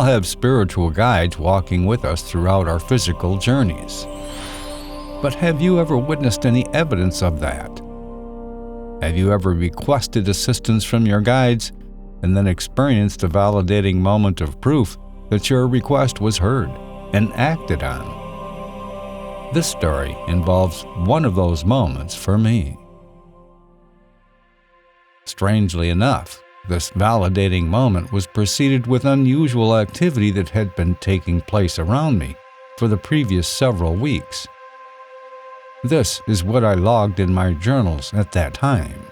have spiritual guides walking with us throughout our physical journeys. But have you ever witnessed any evidence of that? Have you ever requested assistance from your guides and then experienced a validating moment of proof that your request was heard and acted on? This story involves one of those moments for me. Strangely enough, this validating moment was preceded with unusual activity that had been taking place around me for the previous several weeks. This is what I logged in my journals at that time.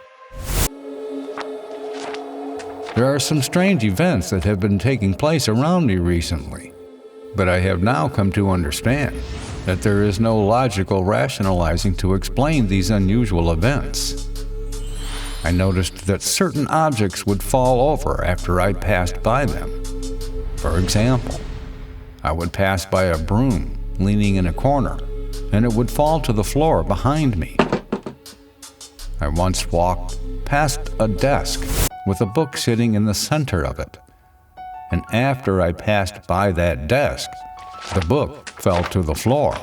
There are some strange events that have been taking place around me recently, but I have now come to understand that there is no logical rationalizing to explain these unusual events. I noticed that certain objects would fall over after I passed by them. For example, I would pass by a broom leaning in a corner, and it would fall to the floor behind me. I once walked past a desk with a book sitting in the center of it, and after I passed by that desk, the book fell to the floor.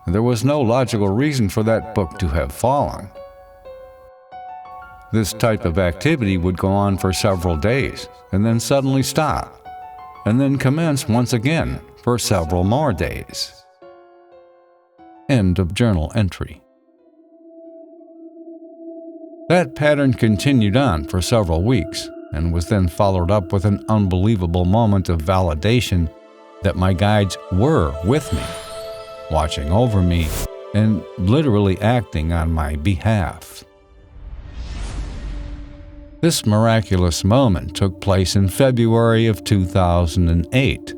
There was no logical reason for that book to have fallen. This type of activity would go on for several days, and then suddenly stop, and then commence once again for several more days. End of journal entry. That pattern continued on for several weeks, and was then followed up with an unbelievable moment of validation that my guides were with me, watching over me, and literally acting on my behalf. This miraculous moment took place in February of 2008,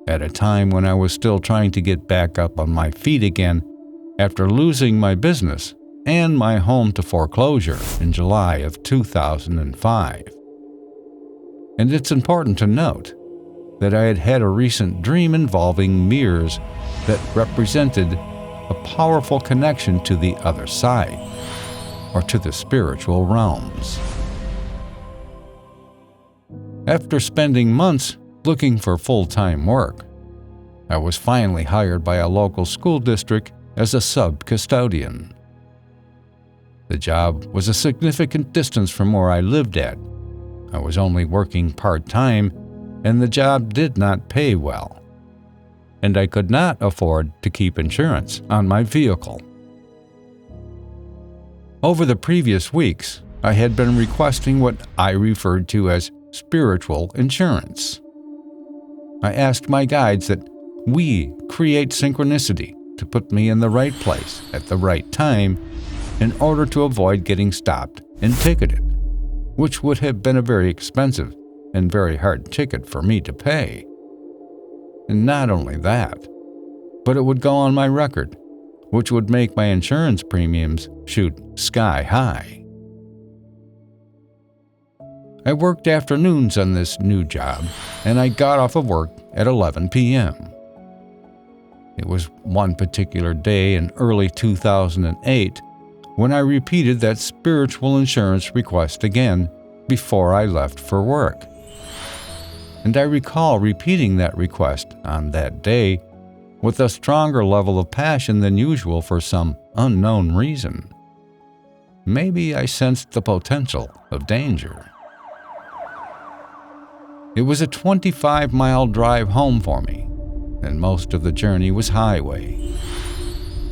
at a time when I was still trying to get back up on my feet again after losing my business and my home to foreclosure in July of 2005. And it's important to note that I had had a recent dream involving mirrors that represented a powerful connection to the other side, or to the spiritual realms. After spending months looking for full-time work, I was finally hired by a local school district as a sub-custodian. The job was a significant distance from where I lived at. I was only working part-time, and the job did not pay well. And I could not afford to keep insurance on my vehicle. Over the previous weeks, I had been requesting what I referred to as spiritual insurance. I asked my guides that we create synchronicity to put me in the right place at the right time in order to avoid getting stopped and ticketed, which would have been a very expensive and very hard ticket for me to pay. And not only that, but it would go on my record, which would make my insurance premiums shoot sky high. I worked afternoons on this new job, and I got off of work at 11 p.m. It was one particular day in early 2008 when I repeated that spiritual insurance request again before I left for work. And I recall repeating that request on that day with a stronger level of passion than usual for some unknown reason. Maybe I sensed the potential of danger. It was a 25-mile drive home for me, and most of the journey was highway.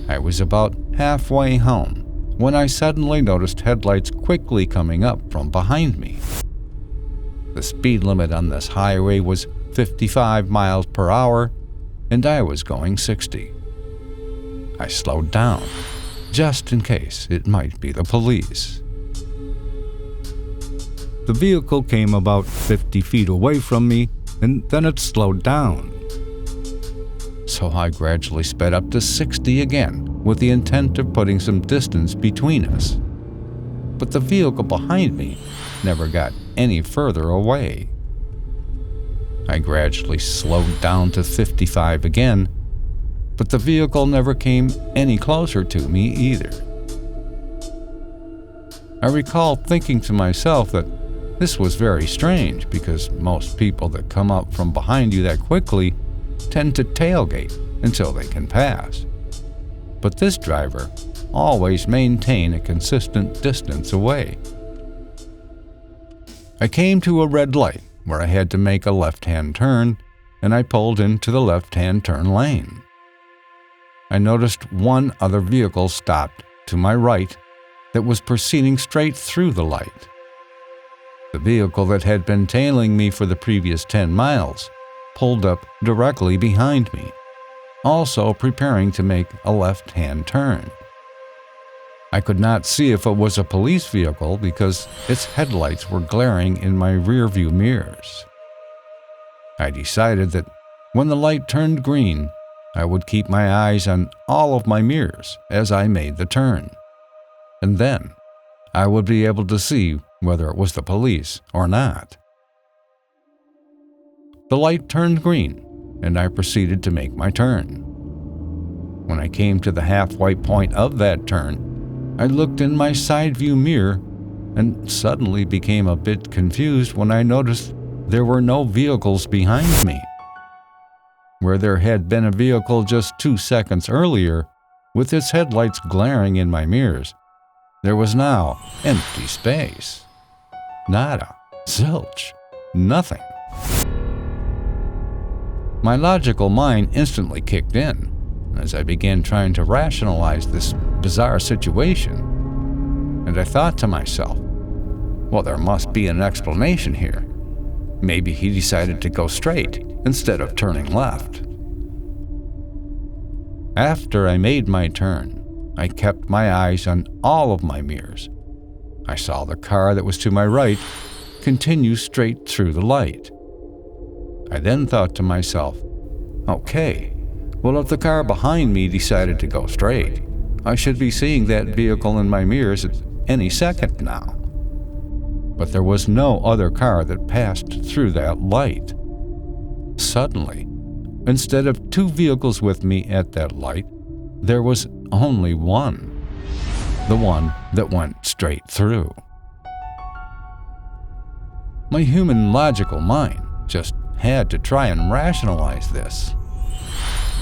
I was about halfway home when I suddenly noticed headlights quickly coming up from behind me. The speed limit on this highway was 55 miles per hour, and I was going 60. I slowed down, just in case it might be the police. The vehicle came about 50 feet away from me, and then it slowed down. So I gradually sped up to 60 again, with the intent of putting some distance between us. But the vehicle behind me never got any further away. I gradually slowed down to 55 again, but the vehicle never came any closer to me either. I recall thinking to myself that This was very strange because most people that come up from behind you that quickly tend to tailgate until they can pass. But this driver always maintained a consistent distance away. I came to a red light where I had to make a left-hand turn, and I pulled into the left-hand turn lane. I noticed one other vehicle stopped to my right that was proceeding straight through the light. The vehicle that had been tailing me for the previous 10 miles pulled up directly behind me, also preparing to make a left-hand turn. I could not see if it was a police vehicle because its headlights were glaring in my rearview mirrors. I decided that when the light turned green, I would keep my eyes on all of my mirrors as I made the turn, and then I would be able to see whether it was the police or not. The light turned green, and I proceeded to make my turn. When I came to the halfway point of that turn, I looked in my side view mirror and suddenly became a bit confused when I noticed there were no vehicles behind me. Where there had been a vehicle just 2 seconds earlier, with its headlights glaring in my mirrors, there was now empty space. Nada, zilch, nothing. My logical mind instantly kicked in as I began trying to rationalize this bizarre situation, and I thought to myself, well, there must be an explanation here. Maybe he decided to go straight instead of turning left. After I made my turn, I kept my eyes on all of my mirrors. I saw the car that was to my right continue straight through the light. I then thought to myself, okay, well, if the car behind me decided to go straight, I should be seeing that vehicle in my mirrors at any second now. But there was no other car that passed through that light. Suddenly, instead of 2 vehicles with me at that light, there was only one. The one that went straight through. My human logical mind just had to try and rationalize this.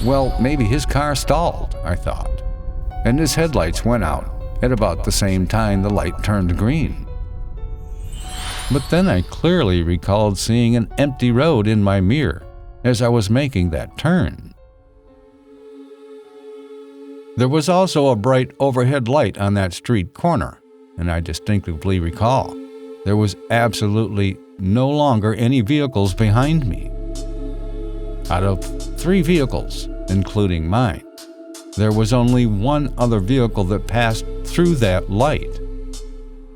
Well, maybe his car stalled, I thought, and his headlights went out at about the same time the light turned green. But then I clearly recalled seeing an empty road in my mirror as I was making that turn. There was also a bright overhead light on that street corner, and I distinctively recall there was absolutely no longer any vehicles behind me. Out of 3 vehicles, including mine, there was only one other vehicle that passed through that light.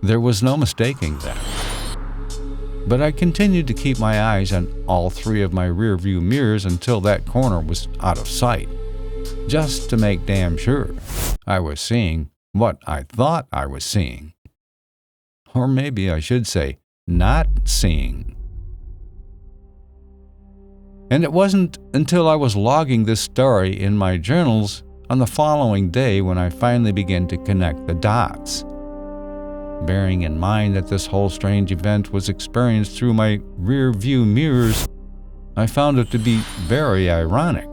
There was no mistaking that. But I continued to keep my eyes on all 3 of my rearview mirrors until that corner was out of sight, just to make damn sure I was seeing what I thought I was seeing. Or maybe I should say, not seeing. And it wasn't until I was logging this story in my journals on the following day when I finally began to connect the dots. Bearing in mind that this whole strange event was experienced through my rear view mirrors, I found it to be very ironic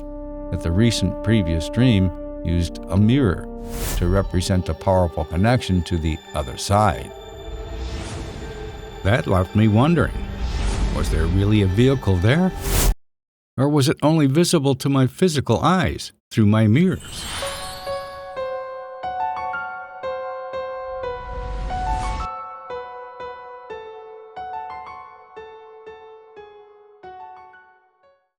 that the recent previous dream used a mirror to represent a powerful connection to the other side. That left me wondering, was there really a vehicle there? Or was it only visible to my physical eyes through my mirrors?